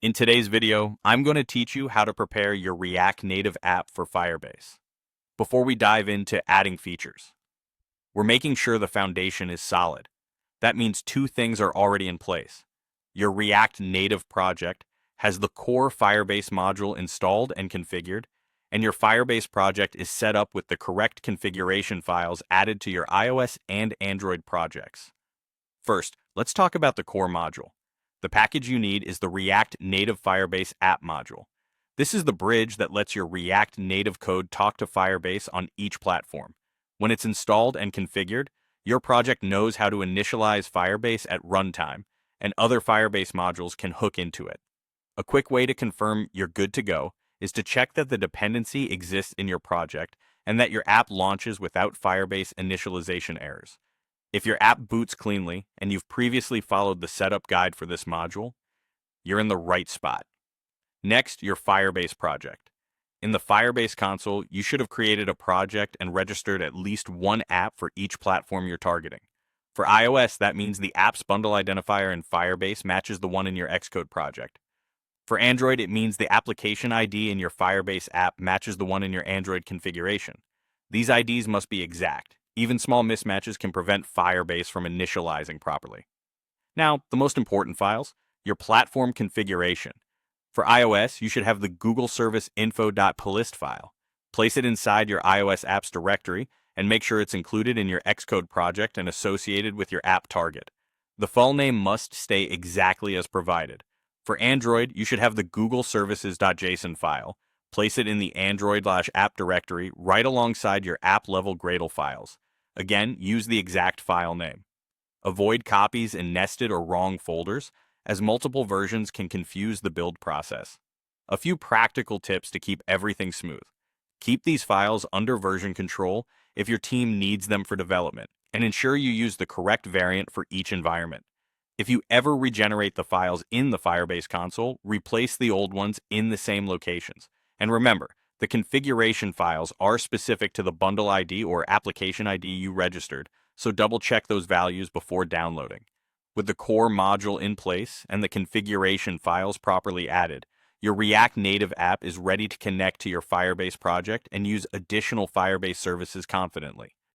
In today's video, I'm going to teach you how to prepare your React Native app for Firebase. Before we dive into adding features, we're making sure the foundation is solid. That means two things are already in place. Your React Native project has the core Firebase module installed and configured, and your Firebase project is set up with the correct configuration files added to your iOS and Android projects. First, let's talk about the core module. The package you need is the React Native Firebase app module. This is the bridge that lets your React Native code talk to Firebase on each platform. When it's installed and configured, your project knows how to initialize Firebase at runtime, and other Firebase modules can hook into it. A quick way to confirm you're good to go is to check that the dependency exists in your project and that your app launches without Firebase initialization errors. If your app boots cleanly and you've previously followed the setup guide for this module, you're in the right spot. Next, your Firebase project. In the Firebase console, you should have created a project and registered at least one app for each platform you're targeting. For iOS, that means the apps bundle identifier in Firebase matches the one in your Xcode project. For Android, it means the application ID in your Firebase app matches the one in your Android configuration. These IDs must be exact. Even small mismatches can prevent Firebase from initializing properly. Now, the most important files, your platform configuration. For iOS, you should have the Google Service info.plist file. Place it inside your iOS apps directory and make sure it's included in your Xcode project and associated with your app target. The file name must stay exactly as provided. For Android, you should have the Google Services.json file. Place it in the Android/app directory right alongside your app-level Gradle files. Again, use the exact file name. Avoid copies in nested or wrong folders, as multiple versions can confuse the build process. A few practical tips to keep everything smooth. Keep these files under version control if your team needs them for development, and ensure you use the correct variant for each environment. If you ever regenerate the files in the Firebase console, replace the old ones in the same locations. And remember, the configuration files are specific to the bundle ID or application ID you registered, so double-check those values before downloading. With the core module in place and the configuration files properly added, your React Native app is ready to connect to your Firebase project and use additional Firebase services confidently.